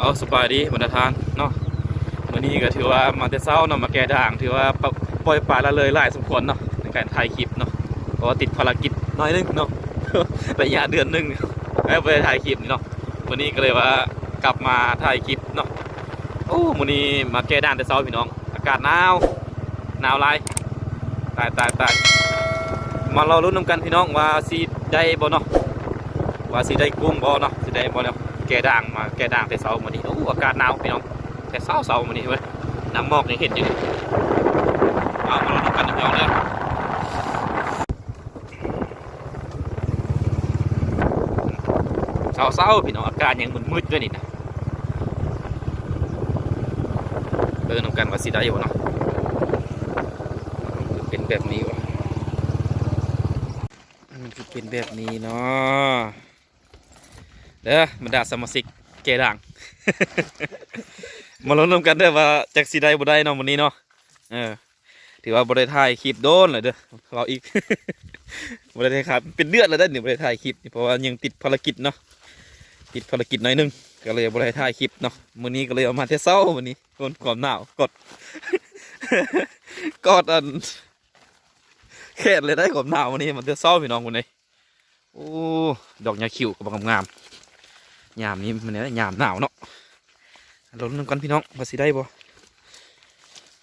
เอาสบายดีบรรดาทานเนาะวันนี้ก็ถือว่ามาแต่เช้าเนาะมาแก่ด่างถือว่าปล่อยปลาละเลยหลายสมควรเนาะในการถ่ายคลิปเนาะเพราะว่าติดภารกิจน้อยนึงเนาะ ระยะเดือนนึงแล้วไปถ่ายคลิปนี่เนาะวันนี้ก็เลยว่ากลับมาถ่ายคลิปเนาะโอ้วันนี้มาแก่ด่างแต่เช้าพี่น้องอากาศหนาวไรตายมาเราลุ้นนำกันพี่น้องว่าสีได้บ่เนาะว่าสีได้กุ้งบ่เนาะสีได้บ่เนาะแก่ด่างมาแก่ด่างแต่เช้าวันนี้โอ้อากาศหนาวพี่น้องแต่เช้าวันนี้เว้ยน้ำหมอกยังเห็นอยู่นี่เอามาลุ้นนำกันพี่น้องเลยเช้าพี่น้องอากาศยังมืดด้วยนี่นะนำกันว่าสีได้บ่เนาะเป็นแบบนี้วะมันคือเป็นแบบนี้เนาะเด้อบรรดาสมาชิกเกด่าง มาลุ้นนำกันเด้อว่าจากสีได้บ่ได้เนาะวันนี้เนาะถือว่าบ่ได้ถ่ายคลิปโดนเลยเด้อเราอีก บ่ได้ถ่ายครับเป็นเดือนแล้วได้เนี่ยบ่ได้ถ่ายคลิปเพราะว่ายังติดภารกิจเนาะติดภารกิจหน่อยนึงก็เลยบ่ได้ถ่ายคลิปเนาะมื้อนี้ก็เลยเอามาแต่เช้ามื้อนี้โดนความหนาวกด กดอันแค่เลยได้ความหนาวมื้อนี้มันแต่เช้าพี่น้องมื้อนี้โอ้ดอกยาคิวก็บ่งามๆยามนี้มันเนี่ยยามหนาวเนาะลุ้นนำกันพี่น้องว่าสิได้บ่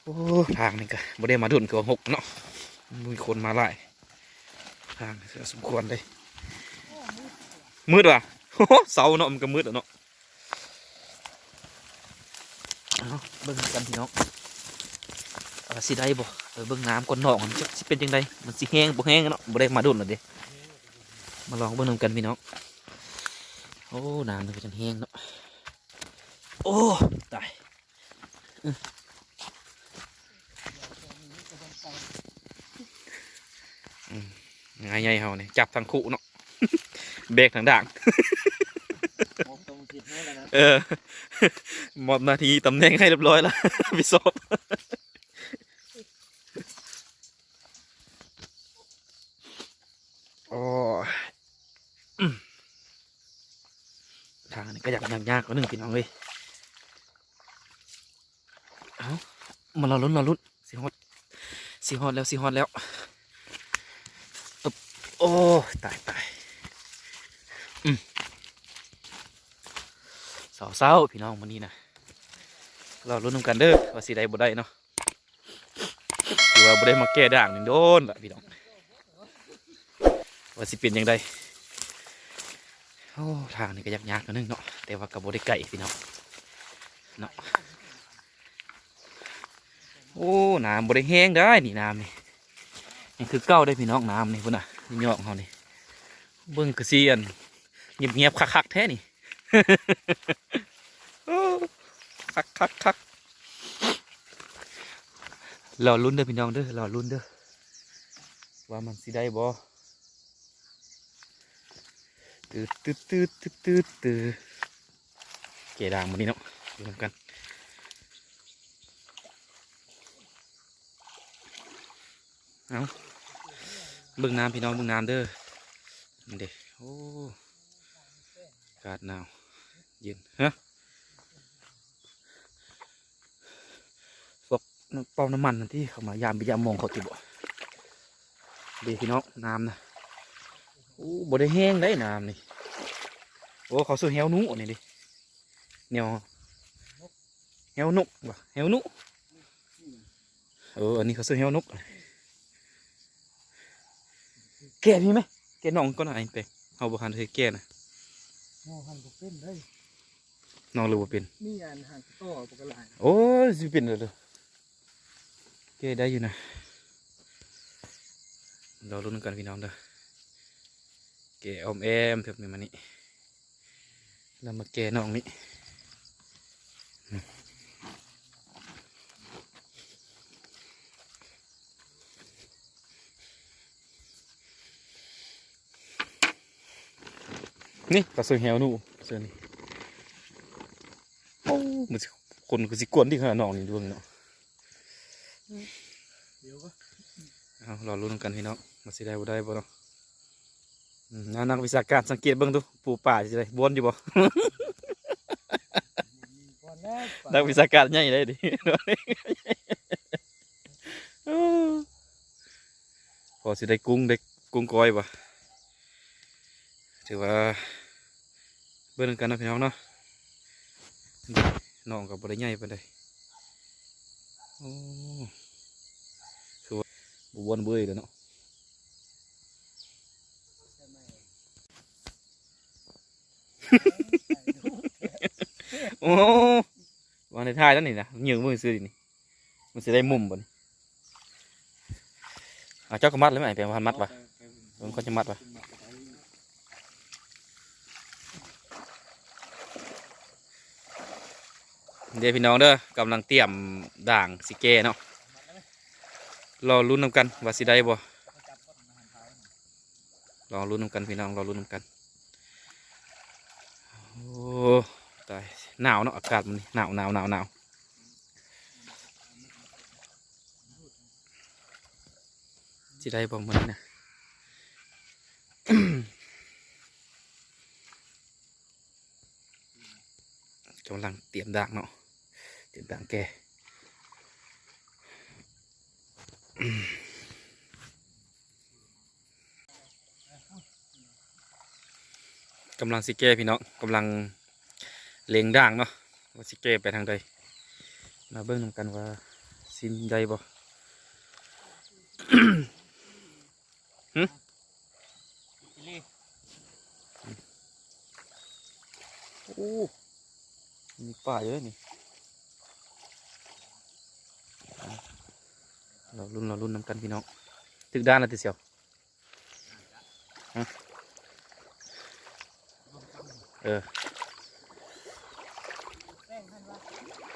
โอ้ทางนี่ก็บ่ได้มาดุนก็หกเนาะมีคนมาหลายทางเสือสมควรเลยมืดว่ะ เสาเนาะมันก็มืดเนาะเอาเบิ่งกันพี่น้องสิได้บ่เบิ่งน้ำก่อนหนองมันจะสิเป็นจังไดมันสิแห้งบ่แห้งเนาะบ่ได้มาดุนหรอเด้มาลองเบิ่งนำกันพี่น้องโอ้น้ำมันก็จะแห้งเนาะโอ้ตายง่ายๆเฮาเนี่ยจับทางคู่เนาะ เบรกทางด่าง หมดนาทีตำแหน่งให้เรียบร้อยแล้ว พี่ซบโอ้ทางนี้ก็ยากกว่านึงพี่น้องเลยเอามาเราลุ้นสีฮอตแล้วโอ้ตายเศร้าพี่น้องวันนี้นะเราลุ้นกันเด้อว่าสีใดบ่ได้เนาะหรือว่าบ่ได้มาแก้ด่างหนึ่งโดนละพี่น้องว่าสิเป็นยังไงโอ้ทางนี้ก็ยากกันนึงเนาะแต่ว่ากับบ่ได้ไก่พี่น้องเนาะโอ้น้ำบ่ได้แห้งได้นี่น้ำนี่ยังคือเก้าได้พี่น้องน้ำนี่พุ่นน่ะนี่ยอกเขานี่เบิ้งกระเซียนเงียบคักแท้นี่ คักรอลุ้นเด้อพี่น้องเด้อรอลุ้นเด้อว่ามันสิได้บ่ตื้อเกด่างมันนี่เนาะดูกันเอาเบิ่งน้ำพี่น้องเบิ่งน้ำเด้อนี่เด้โอ้อากาศหนาวเย็นฮะเป่าน้ำมันที่เขามายามไปยามมองเขาติบ่ดีพี่น้องน้ำนะโอ้บ่ได้แห้งได้น้ำนี่โอ้เขาซื้อเฮวนุนี่ดิเนียวเฮวนุบ่เฮวนุอันนี้เขาซื้อเฮวนุแก่มีไหมแก่น้องก็น่าเป็นเขาบอกหันเคยแก่นะน้องหันบ่เป็นได้น้องรู้ว่าเป็นมีอันหันต่อปกติโอ้ยสิเป็นเลยแก่ได้อยู่นะเราลุ้นกันพี่น้องเด้อแก่อมแอมเถอะนี่มันนี่เรามาแก่น้องนี่นี่กระสือเหี่ยวนู่เสือนี่โอ้มันคนก็สิกวนที่ขนาดน้องนี่ดวงเนาะเดี๋ยวก็เอารอลุ้นกันพี่น้องมาสิได้บ่ได้บ่เนาะนักวิชาการสังเกตเบิ่งดูปูป่าสิได้บวนอยู่บ่ นักวิชาการใหญ่เลยดิพอสิได้กุ้งก้อยป่ะถือว่าเบิ่งกันนะพี่น้องเนาะน้องกับบริใหญ่ไปเลยโอ้คือว่าบวนเบื่อเลยเนาะโอ้วันในท้ายแล้วนี่นะเหยื่อมือซื้อนี่มันจะได้มุมบ่นี่เจ้าก็มัดเลยไหมเป็นพันมัดป่ะมันก็จะมัดป่ะเดี๋ยวพี่น้องเด้อกำลังเตรียมด่างสิเกเนาะรอลุ้นนำกันว่าสิได้บ่รอลุ้นนำกันพี่น้องรอลุ้นนำกันโอ้ตายหนาวเนาะอากาศมันหนาวสิได้บ่มันนะ กำลังเตรียมด่างเนาะเตรียมด่างแกกำลังสิเกพี่น้องกำลังเล็งด่างเนาะว่าสิเกไปทางใดมาเบิ่งนำกันว่าสินใดบ่ โอ้มีป่าเยอะนี่เราลุ้นนำกันพี่น้องตึกด้านละติเสียว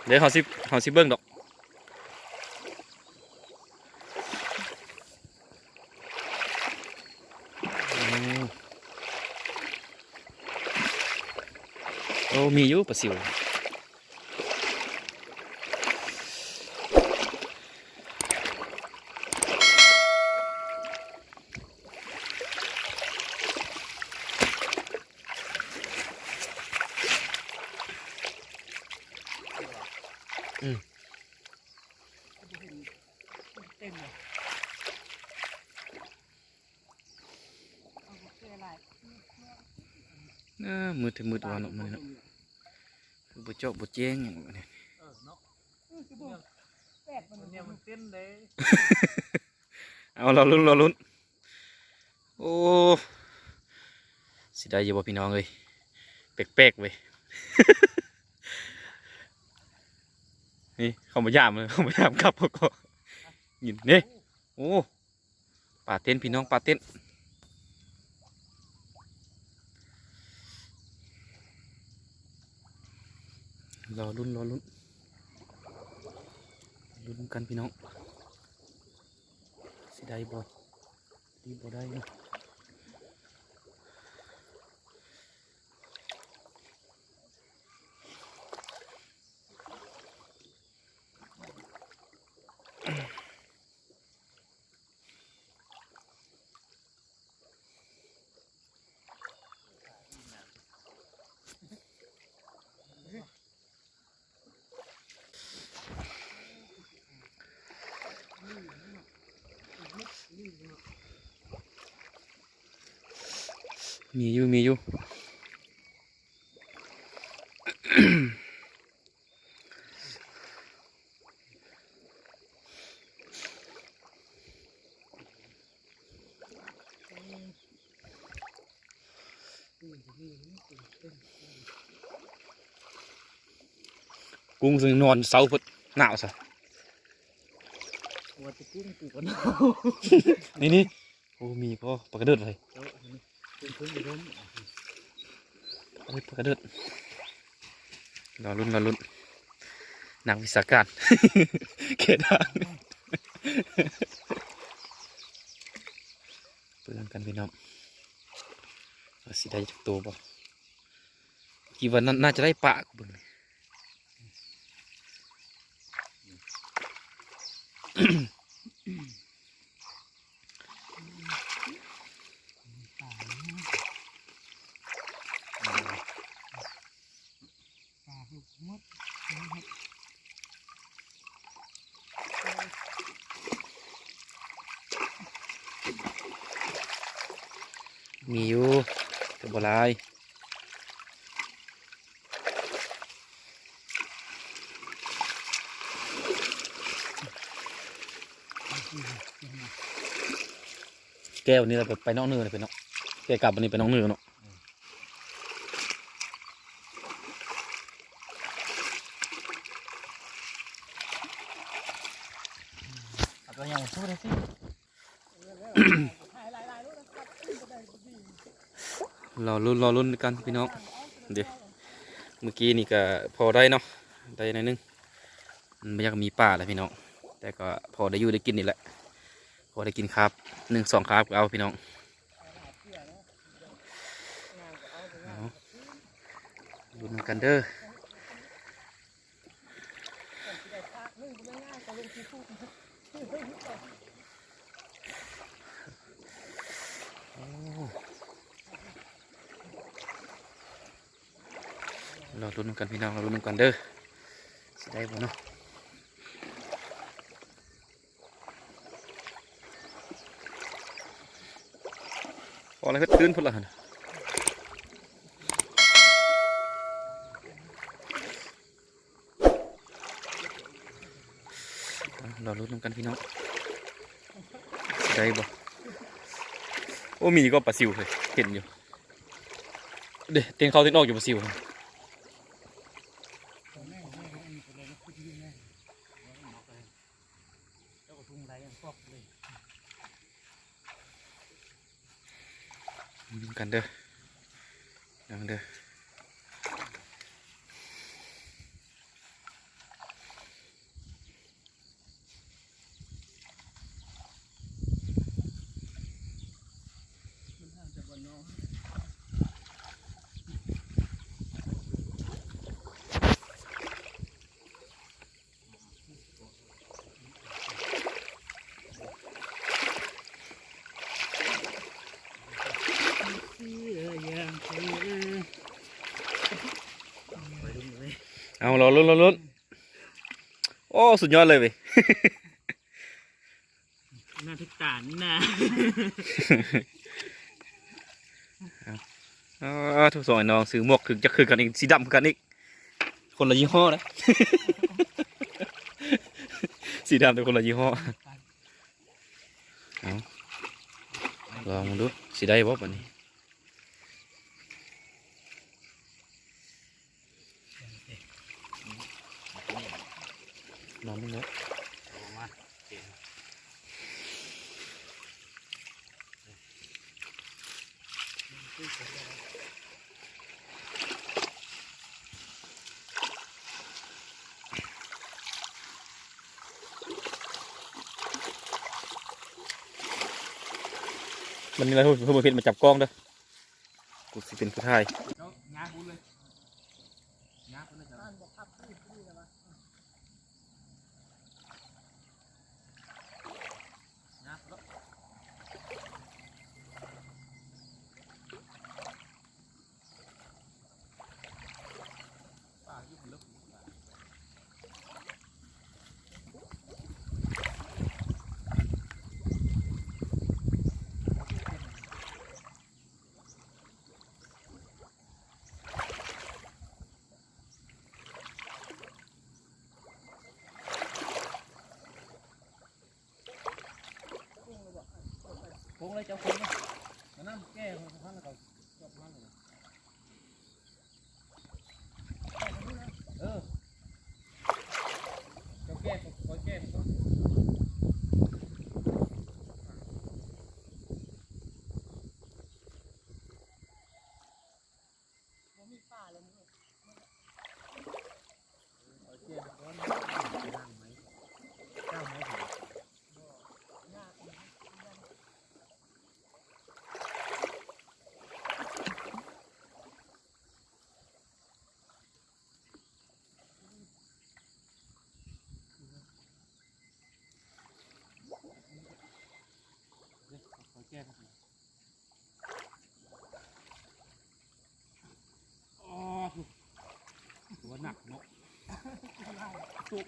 เดี๋ยวเขาสิเบิ้งดอกโอ้มีอยู่ปลาซิวมืดถึงมืดวันออกมาเนาะบุเจาะบุเจ้งอย่างนี้เอาเราลุ้นโอ้สิได้อยังบ่พี่น้องเลยแปลกๆเว้ย นี่เขามาย่ามเลยเขามาย่ามกลับเขาก็ยินนี่โอ้ป่าเต้นพี่น้องป่าเต้นรอลุ้นกันพี่น้องสิได้บ่ดีบ่ได้เนาะมีอยู่ กุ้งซึ่งนอนเสาพุดหนาวซะ ว่าจะกุ้งกูก็หนาว นี่โอ้มีพ่อปลากระเดิดเลยปลากระเดิดรอลุ้นนักวิชาการ เขตทางเปลืองกันพี่น้องว่าสิได้จากตัวบ่กี่วันนั้นน่าจะได้ปะกูเบิ่งนี่ ปลาลูกมด มีอยู่แต่บ่หลายแก้วนี้เราไปนอกเนื้อเลยไปเนาะแกกลับวันนี้ไปนอกเนื้อเนาะ ก็ยังสู้ได้สิ รอรุ่นกันพี่น้องเดี๋ยวเมื่อกี้นี่ก็พอได้เนาะได้หน่อยนึงมันไม่อยากมีป่าเลยพี่น้องแต่ก็พอได้อยู่ได้กินนี่แหละพอได้กินครับ1-2ครับก็เอาพี่น้องเอารุ่นกันเด้อโอ้เราลุ้นกันพี่น้องเราลุ้นกันเด้อสิได้บ่เนาะพอแล้วก็ตื่นพุ่นละหั่นเราลุ้นกันพี่น้องสิได้บ่โอ้มีก็ปลาซิวเลยเห็นอยู่เด้เตียงเขาเตียงนอกอยู่ปลาซิวลุ้นกันเด้อยังเด้อเอาเราลุ้นโอ้สุดยอดเลยเว้ย น่าทุกตานี่นะ ทุกสองไอ้น้องซื้อหมวกถึงจะคือกันอีกสีดำกันอีกคนละยี่ห้อนะ สีดำแต่คนละยี่ห้อเอาลองดูสีได้บ่ปะนี้ลองดูเนาะมันมีอะไรเพื่อนเพชรมาจับกล้องเด้อกูสิเป็นผู้ชายโค้งเลยเจ้าโค้งนะน้ำแก้ของท่านแล้วก็จบมันเลยเจ้าแก้คอยแก้ก็มีป่าเลยมั้งแก้ก้อนนั่งไหมเจ้าไหมแก้ครับอ๋อถือว่าหนักเนาะ ตุ๊ก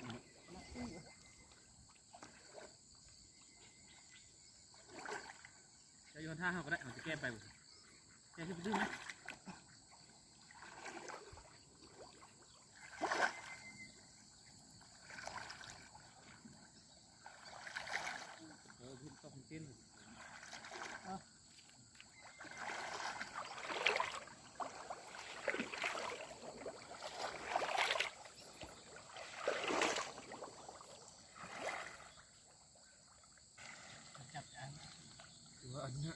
จะโยนท่าเขาก็ได้เขาจะแก้ไปบ่แก้ขึ้นไปดื้อไหมขึ้นต้องขึ้นจับอันหรือว่าอันนี้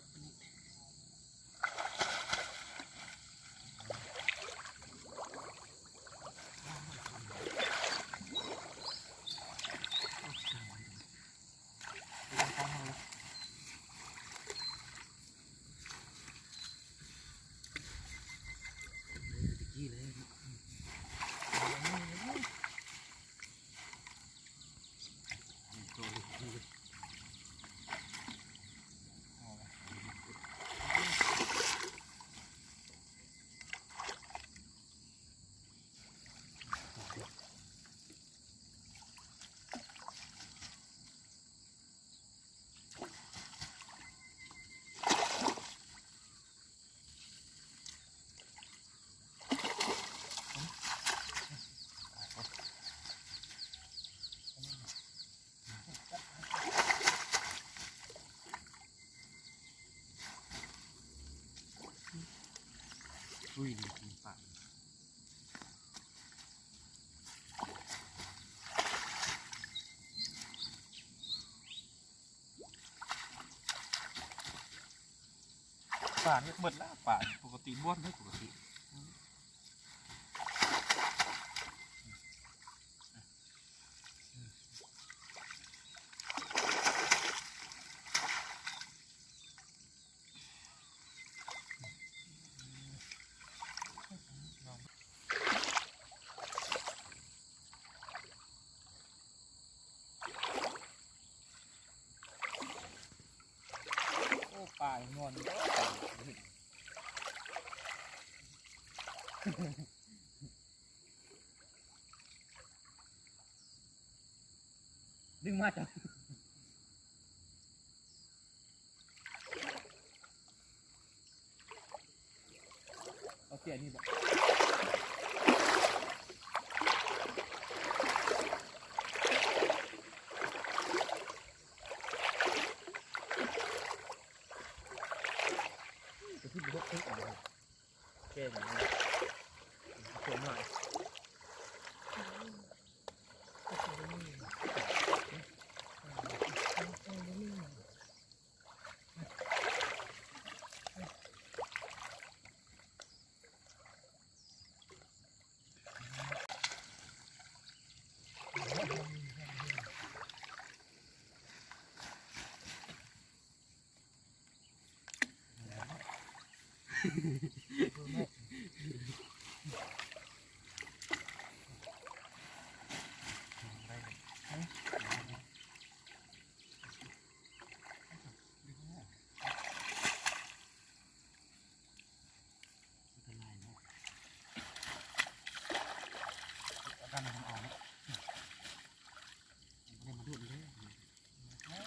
อุ้ยดีจริงปะป่าเนี่ยเบิดแล้วป่าปกติบ้วนไม่ปกติโอ้ป่างอนดึงมาจ้ะเอาเสียนี่บอกจะพูดว่าเอ๊ะอะไรแก้ยังไงเสียหน่อย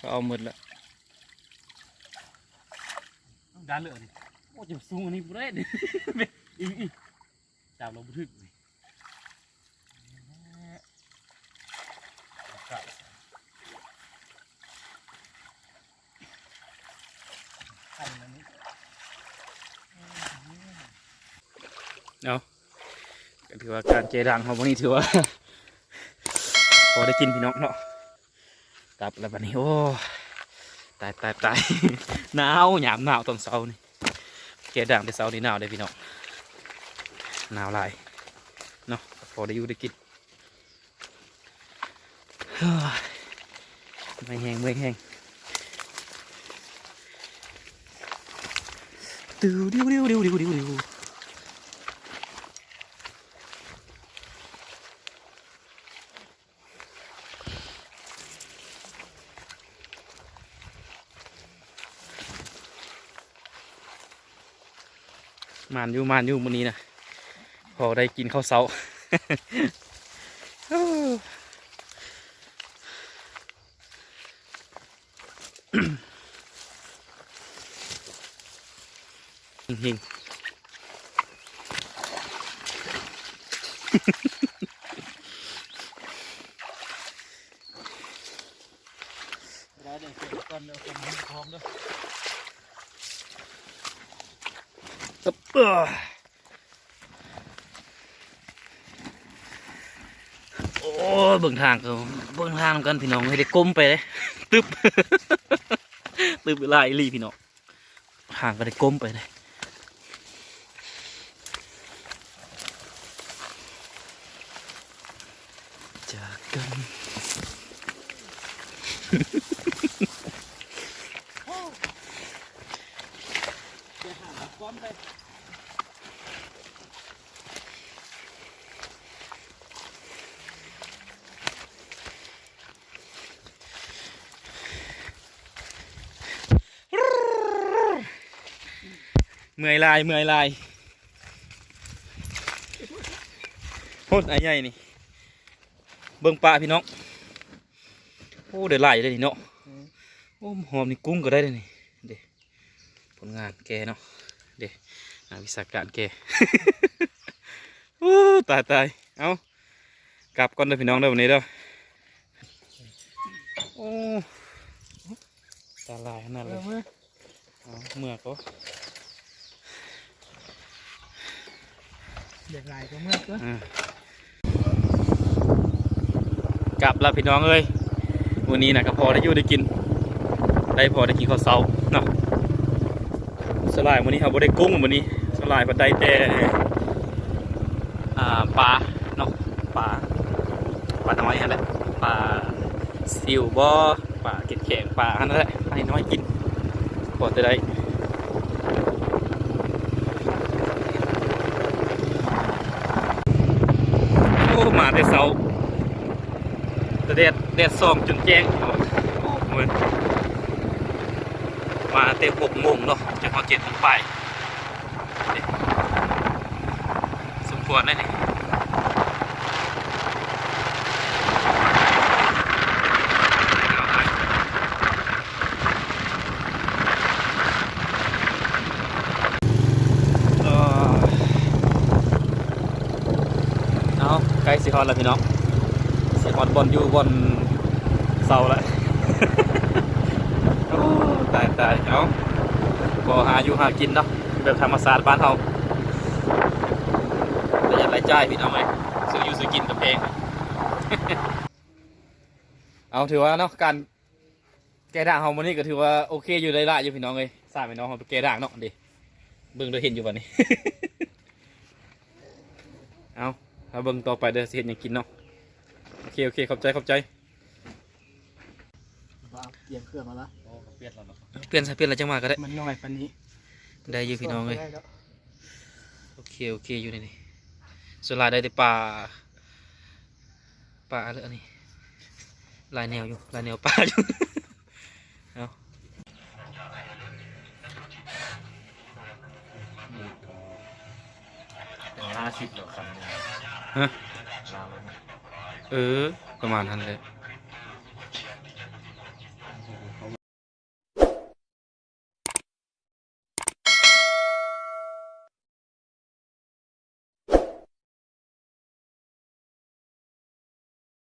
ก็เอาหมดละ đá lửa này, ô chụp xuống này bữa đấy, ý, chào nó bự này,เอาก็ถือว่าการเจดังของวันนี้ถือว่า พอได้กินพี่น้องเนาะกลับแล้ววันนี้โอ้ตาย หนาวหยามหนาวตอนเช้านี่เจดังแต่เช้านี่หนาวเลยพี่น้องหนาวหลายเนาะพอได้อยู่ได้กินไม่แห้งดิวมานอยู่มื้อนี้นะพอได้กินข้าวเช้า หิง ได้เดี๋ยวเก็บก่อนเดี๋ยวผมพร้อมด้วย โอ้เบิ่งทางเขาเบิ่งทางกันพี่น้องให้ได้ก้มไปเลยตึ๊บ ตึ๊บเวลาอีหลีพี่น้องทางก็ได้ก้มไปเลยจากกัน เดี๋ยวหาก้อนไป เมื่อยลายเมื่อยลายโคตรไอ้ใหญ่นี่เบิ่งปลาพี่น้องโอ้เดือดไหลเลยนี่เนาะโอ้หอมนี่กุ้งก็ได้เลยนี่เด็ผลงานแกเนาะเด็วิชาการแก โอ้ตายตายเอากลับก่อนเด้อพี่น้องเด้อวันนี้เด้อโอ้ตาลายขนาดเลยเอาเมื่อก็ เด็กลายก็เมื่อก็ กลับแล้วพี่น้องเอ้ยวันนี้นะก็พอได้อยู่ได้กินได้พอได้กินข้าวเช้าเนาะสลายวันนี้เขาบ่ได้กุ้งวันนี้สลายบัดได้แต่ปลาเนาะปลาน้อยนั่นแหละปลาซิวบ่ปลาเก็ดแข็งปลาอันนั้นแหละให้น้อยกินพอจะได้โอ้มาแต่เช้าแต่แดดส่องจนแจ้งเหมือนมาเต็ม6 โมงเนาะจะพอ7 โมงไปสมควรได้นี่เอาใกล้สิฮอดแล้วพี่น้องสิฮอดบอลอยู่บอลเสาแล้ว โอ้ตายตายเอาบ่หาอยู่หากินเนาะแบบธรรมศาสตร์บ้านเราประหยัดรายจ่ายพี่น้องไหมซื้ออยู่ซื้อกินกับเพลง เอาถือว่าเนาะการแก้ด่างเฮาวันนี้ก็ถือว่าโอเคอยู่ได้ละอยู่พี่น้องเลยทราบพี่น้องเขาแก้ด่างเนาะดิเบิ่งโดยเห็นอยู่วันนี้ เอาถ้าเบิ่งต่อไปเด้อสิเห็นหยังกินเนาะโอเคโอเคขอบใจขอบใจ เตรียมเครื่องมาแล้ว โอ้เปลี่ยนแล้วเนาะเปลี่ยนอะไรจังมาก็ได้ มันน้อยปันนี้ ได้อยู่พี่น้องเลยโอเคโอเคอยู่ในนี้ส่วนลายได้แต่ปลาอะไรอันนี้ลายแนวอยู่ลายแนวปลาอยู่ เอา50แล้วครับ ฮะประมาณนั้นเลย